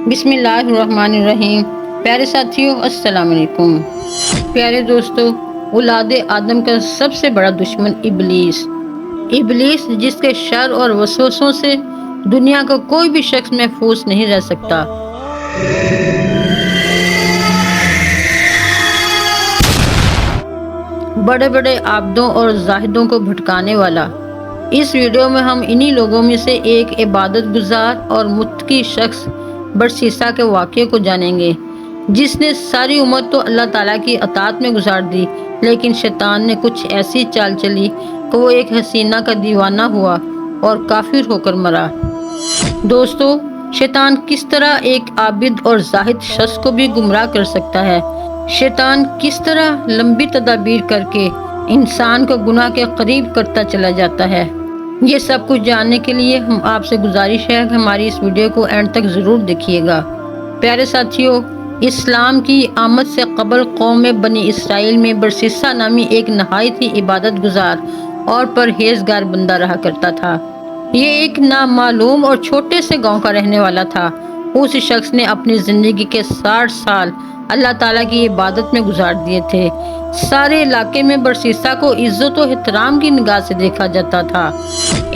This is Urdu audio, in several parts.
بسم اللہ الرحمن الرحیم۔ پیارے ساتھیوں، السلام علیکم۔ پیارے دوستو، اولاد آدم کا سب سے بڑا دشمن ابلیس جس کے شر اور وسوسوں سے دنیا کا کوئی بھی شخص محفوظ نہیں رہ سکتا۔ بڑے بڑے عابدوں اور زاہدوں کو بھٹکانے والا۔ اس ویڈیو میں ہم انہی لوگوں میں سے ایک عبادت گزار اور متقی شخص برسیسا کے واقعے کو جانیں گے، جس نے ساری عمر تو اللہ تعالیٰ کی اطاعت میں گزار دی، لیکن شیطان نے کچھ ایسی چال چلی کہ وہ ایک حسینہ کا دیوانہ ہوا اور کافر ہو کر مرا۔ دوستو، شیطان کس طرح ایک عابد اور زاہد شخص کو بھی گمراہ کر سکتا ہے؟ شیطان کس طرح لمبی تدابیر کر کے انسان کو گناہ کے قریب کرتا چلا جاتا ہے؟ یہ سب کچھ جاننے کے لیے ہم آپ سے گزارش ہے کہ ہماری اس ویڈیو کو اینڈ تک ضرور دیکھیے گا۔ پیارے ساتھیوں، اسلام کی آمد سے قبل قوم بنی اسرائیل میں برسیسا نامی ایک نہایت ہی عبادت گزار اور پرہیزگار بندہ رہا کرتا تھا۔ یہ ایک نامعلوم اور چھوٹے سے گاؤں کا رہنے والا تھا۔ اس شخص نے اپنی زندگی کے 60 سال اللہ تعالیٰ کی عبادت میں گزار دیے تھے۔ سارے علاقے میں برسیسا کو عزت و احترام کی نگاہ سے دیکھا جاتا تھا۔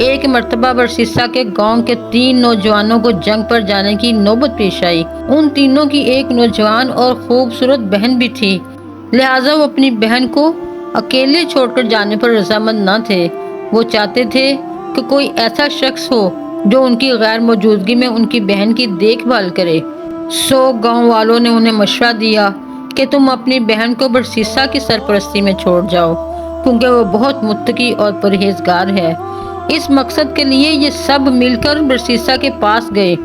ایک مرتبہ برسیسا کے گاؤں کے 3 نوجوانوں کو جنگ پر جانے کی نوبت پیش آئی۔ ان تینوں کی ایک نوجوان اور خوبصورت بہن بھی تھی، لہٰذا وہ اپنی بہن کو اکیلے چھوڑ کر جانے پر رضامند نہ تھے۔ وہ چاہتے تھے کہ کوئی ایسا شخص ہو جو ان کی غیر موجودگی میں ان کی بہن کی دیکھ بھال کرے۔ گاؤں والوں نے انہیں مشورہ دیا کہ تم اپنی بہن کو برسیسا کی سرپرستی میں چھوڑ جاؤ، کیونکہ وہ بہت متقی اور پرہیزگار ہے۔ اس مقصد کے لیے یہ سب مل کر برسیسا کے پاس گئے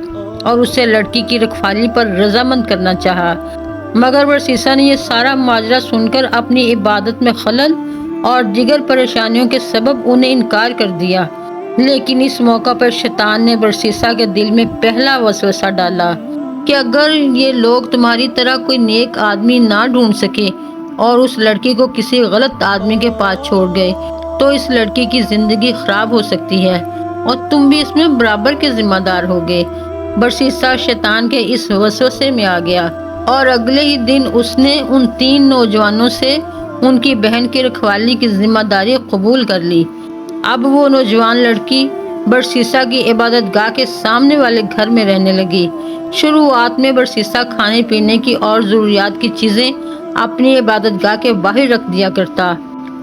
اور اسے لڑکی کی رکھوالی پر رضامند کرنا چاہا، مگر برسیسا نے یہ سارا ماجرا سن کر اپنی عبادت میں خلل اور دیگر پریشانیوں کے سبب انہیں انکار کر دیا۔ لیکن اس موقع پر شیطان نے برسیسا کے دل میں پہلا وسوسہ ڈالا کہ اگر یہ لوگ تمہاری طرح کوئی نیک آدمی نہ ڈھونڈ سکے اور اس لڑکی کو کسی غلط آدمی کے پاس چھوڑ گئے تو اس لڑکی کی زندگی خراب ہو سکتی ہے اور تم بھی اس میں برابر کے ذمہ دار ہوگے۔ برسیسا شیطان کے اس وسوسے میں آ گیا اور اگلے ہی دن اس نے ان 3 نوجوانوں سے ان کی بہن کی رکھوالی کی ذمہ داری قبول کر لی۔ اب وہ نوجوان لڑکی برسیسا کی عبادت گاہ کے سامنے والے گھر میں رہنے لگی۔ شروعات میں برسیسا کھانے پینے کی اور ضروریات کی چیزیں اپنی عبادت گاہ کے باہر رکھ دیا کرتا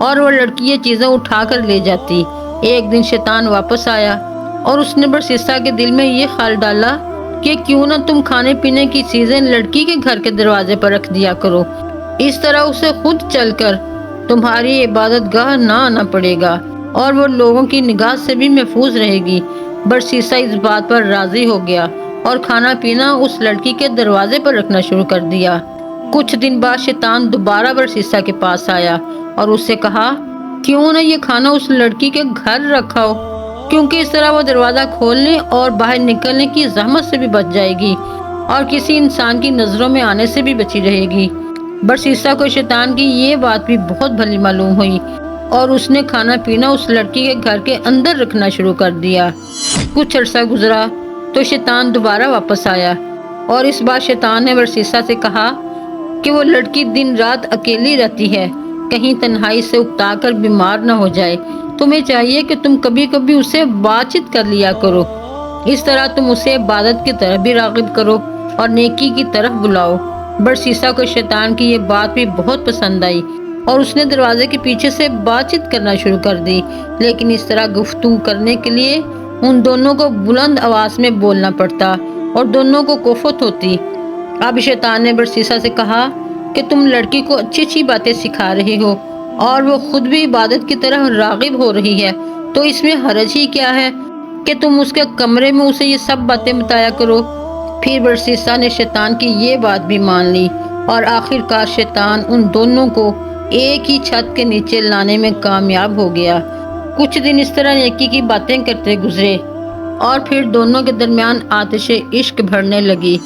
اور وہ لڑکی یہ چیزیں اٹھا کر لے جاتی۔ ایک دن شیطان واپس آیا اور اس نے برسیسا کے دل میں یہ خیال ڈالا کہ کیوں نہ تم کھانے پینے کی چیزیں لڑکی کے گھر کے دروازے پر رکھ دیا کرو، اس طرح اسے خود چل کر تمہاری عبادت گاہ نہ آنا پڑے گا اور وہ لوگوں کی نگاہ سے بھی محفوظ رہے گی۔ برسیسا اس بات پر راضی ہو گیا اور کھانا پینا اس لڑکی کے دروازے پر رکھنا شروع کر دیا۔ کچھ دن بعد شیطان دوبارہ برسیسا کے پاس آیا اور اس سے کہا کیوں نہ یہ کھانا اس لڑکی کے گھر رکھا ہو، کیونکہ اس طرح وہ دروازہ کھولنے اور باہر نکلنے کی زحمت سے بھی بچ جائے گی اور کسی انسان کی نظروں میں آنے سے بھی بچی رہے گی۔ برسیسا کو شیطان کی یہ بات بھی بہت بھلی معلوم ہوئی اور اس نے کھانا پینا اس لڑکی کے گھر کے اندر رکھنا شروع کر دیا۔ کچھ عرصہ گزرا تو شیطان دوبارہ واپس آیا اور اس بار شیطان نے برسیسا سے کہا کہ وہ لڑکی دن رات اکیلی رہتی ہے، کہیں تنہائی سے اکتا کر بیمار نہ ہو جائے۔ تمہیں چاہیے کہ تم کبھی کبھی اسے بات چیت کر لیا کرو، اس طرح تم اسے عبادت کی طرف بھی راغب کرو اور نیکی کی طرف بلاؤ۔ برسیسا کو شیطان کی یہ بات بھی بہت پسند آئی اور اس نے دروازے کے پیچھے سے بات چیت کرنا شروع کر دی، لیکن اس طرح گفتگو کرنے کے لیے ان دونوں کو بلند آواز میں بولنا پڑتا اور دونوں کو کوفت ہوتی۔ اب شیطان نے برسیسا سے کہا کہ تم لڑکی کو اچھی اچھی باتیں سکھا رہے ہو اور وہ خود بھی عبادت کی طرف راغب ہو رہی ہے، تو اس میں حرج ہی کیا ہے کہ تم اس کے کمرے میں اسے یہ سب باتیں بتایا کرو۔ پھر برسیسا نے شیطان کی یہ بات بھی مان لی اور آخر کار شیطان ان دونوں کو ایک ہی چھت کے نیچے لانے میں کامیاب ہو گیا۔ کچھ دن اس طرح نیکی کی باتیں کرتے گزرے اور پھر دونوں کے درمیان آتش عشق بڑھنے لگی۔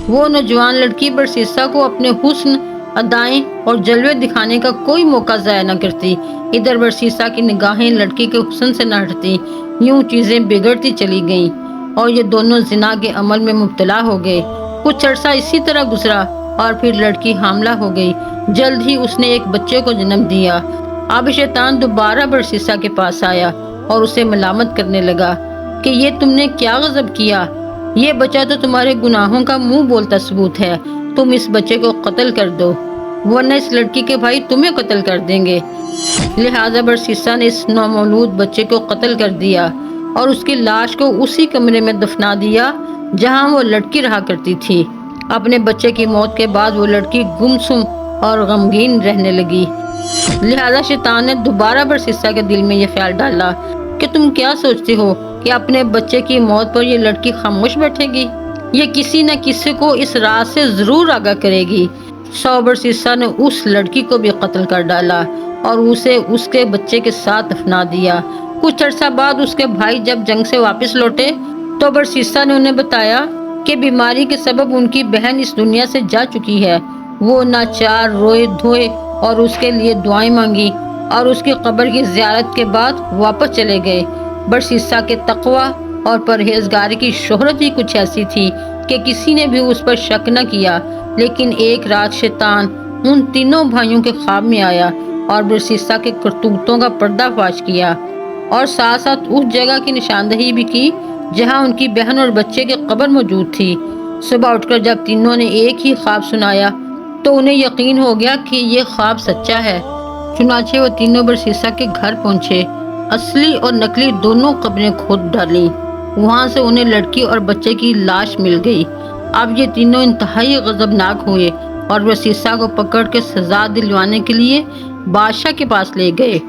وہ نوجوان لڑکی برسیسا کو اپنے حسن، ادائیں اور جلوے دکھانے کا کوئی موقع ضائع نہ کرتی۔ ادھر برسیسا کی نگاہیں لڑکی کے حسن سے نہ ہٹتی۔ یوں چیزیں بگڑتی چلی گئیں اور یہ دونوں زنا کے عمل میں مبتلا ہو گئے۔ کچھ عرصہ اسی طرح گزرا اور پھر لڑکی حاملہ ہو گئی۔ جلد ہی اس نے ایک بچے کو جنم دیا۔ اب شیطان دوبارہ برسیسا کے پاس آیا اور اسے ملامت کرنے لگا کہ یہ تم نے کیا غضب کیا؟ یہ بچہ تو تمہارے گناہوں کا منہ بولتا ثبوت ہے۔ تم اس بچے کو قتل کر دو ورنہ اس لڑکی کے بھائی تمہیں قتل کر دیں گے۔ لہٰذا برسیسا نے اس نومولود بچے کو قتل کر دیا اور اس کی لاش کو اسی کمرے میں دفنا دیا جہاں وہ لڑکی رہا کرتی تھی۔ اپنے بچے کی موت کے بعد وہ لڑکی گمسم اور غمگین رہنے لگی۔ لہذا شیطان نے دوبارہ برسیسا کے دل میں یہ خیال ڈالا کہ تم کیا سوچتے ہو کہ اپنے بچے کی موت پر یہ لڑکی خاموش بیٹھے گی؟ یہ کسی نہ کسی کو اس راز سے ضرور آگاہ کرے گی۔ سو برسیسا نے اس لڑکی کو بھی قتل کر ڈالا اور اسے اس کے بچے کے ساتھ دفنا دیا۔ کچھ عرصہ بعد اس کے بھائی جب جنگ سے واپس لوٹے تو برسیسا نے انہیں بتایا کہ بیماری کے سبب ان کی بہن اس دنیا سے جا چکی ہے۔ وہ ناچار روئے دھوئے اور اس کے لیے دعائیں مانگی اور اس کی قبر کی زیارت کے بعد واپس چلے گئے۔ برسیسا کے تقویٰ اور پرہیزگاری کی شہرت ہی کچھ ایسی تھی کہ کسی نے بھی اس پر شک نہ کیا۔ لیکن ایک رات شیطان ان تینوں بھائیوں کے خواب میں آیا اور برسیسا کے کرتوتوں کا پردہ فاش کیا اور ساتھ ساتھ اس جگہ کی نشاندہی بھی کی جہاں ان کی بہن اور بچے کی قبر موجود تھی۔ صبح اٹھ کر جب تینوں نے ایک ہی خواب سنایا تو انہیں یقین ہو گیا کہ یہ خواب سچا ہے۔ چنانچہ وہ تینوں برسیسا کے گھر پہنچے، اصلی اور نقلی دونوں قبریں کھود ڈالیں۔ وہاں سے انہیں لڑکی اور بچے کی لاش مل گئی۔ اب یہ تینوں انتہائی غضبناک ہوئے اور برسیسا کو پکڑ کے سزا دلوانے کے لیے بادشاہ کے پاس لے گئے۔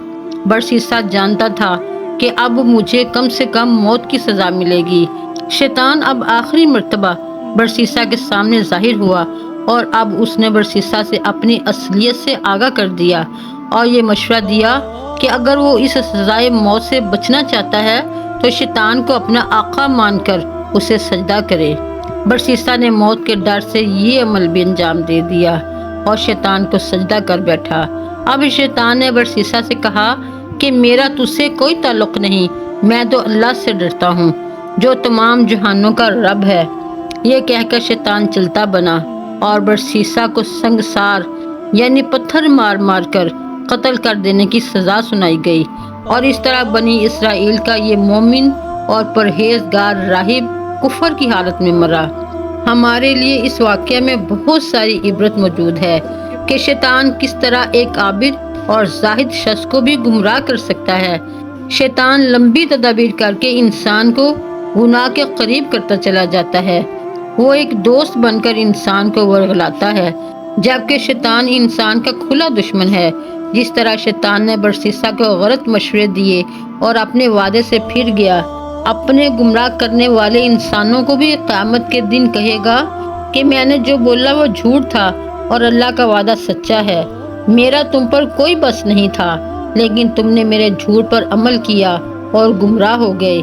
برسیسا جانتا تھا کہ اب مجھے کم سے کم موت کی سزا ملے گی۔ شیطان اب آخری مرتبہ برسیسا کے سامنے ظاہر ہوا اور اب اس نے برسیسا سے اپنی اصلیت سے آگاہ کر دیا اور یہ مشورہ دیا کہ اگر وہ اس سزائے موت سے بچنا چاہتا ہے تو شیطان کو اپنا آقا مان کر اسے سجدہ کرے۔ برسیسا نے موت کے ڈر سے یہ عمل بھی انجام دے دیا اور شیطان کو سجدہ کر بیٹھا۔ اب شیطان نے برسیسا سے کہا کہ میرا تجھ سے کوئی تعلق نہیں، میں تو اللہ سے ڈرتا ہوں جو تمام جہانوں کا رب ہے۔ یہ کہہ کر شیطان چلتا بنا اور برسیسا کو سنگسار یعنی پتھر مار مار کر قتل کر دینے کی سزا سنائی گئی اور اس طرح بنی اسرائیل کا یہ مومن اور پرہیزگار راہب کفر کی حالت میں مرا۔ ہمارے لیے اس واقعہ میں بہت ساری عبرت موجود ہے کہ شیطان کس طرح ایک عابد اور زاہد شخص کو بھی گمراہ کر سکتا ہے۔ شیطان لمبی تدابیر کر کے انسان کو گناہ کے قریب کرتا چلا جاتا ہے۔ وہ ایک دوست بن کر انسان کو ورغلاتا ہے، جبکہ شیطان انسان کا کھلا دشمن ہے۔ جس طرح شیطان نے برسیسا کو غلط مشورے دیے اور اپنے وعدے سے پھر گیا، اپنے گمراہ کرنے والے انسانوں کو بھی قیامت کے دن کہے گا کہ میں نے جو بولا وہ جھوٹ تھا اور اللہ کا وعدہ سچا ہے۔ میرا تم پر کوئی بس نہیں تھا، لیکن تم نے میرے جھوٹ پر عمل کیا اور گمراہ ہو گئے۔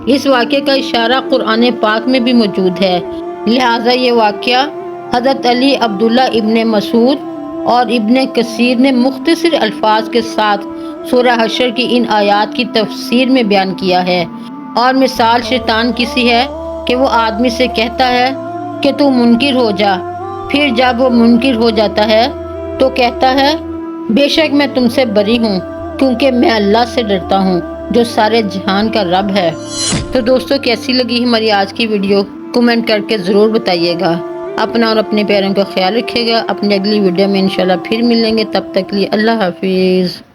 اس واقعے کا اشارہ قرآن پاک میں بھی موجود ہے۔ لہٰذا یہ واقعہ حضرت علی، عبداللہ ابن مسعود اور ابن کثیر نے مختصر الفاظ کے ساتھ سورہ حشر کی ان آیات کی تفسیر میں بیان کیا ہے۔ اور مثال شیطان کی سی ہے کہ وہ آدمی سے کہتا ہے کہ تو منکر ہو جا، پھر جب وہ منکر ہو جاتا ہے تو کہتا ہے بے شک میں تم سے بری ہوں کیونکہ میں اللہ سے ڈرتا ہوں جو سارے جہان کا رب ہے۔ تو دوستو کیسی لگی ہماری آج کی ویڈیو کمنٹ کر کے ضرور بتائیے گا۔ اپنا اور اپنے پیاروں کا خیال رکھیے گا۔ اپنی اگلی ویڈیو میں انشاءاللہ پھر ملیں گے، تب تک لیے اللہ حافظ۔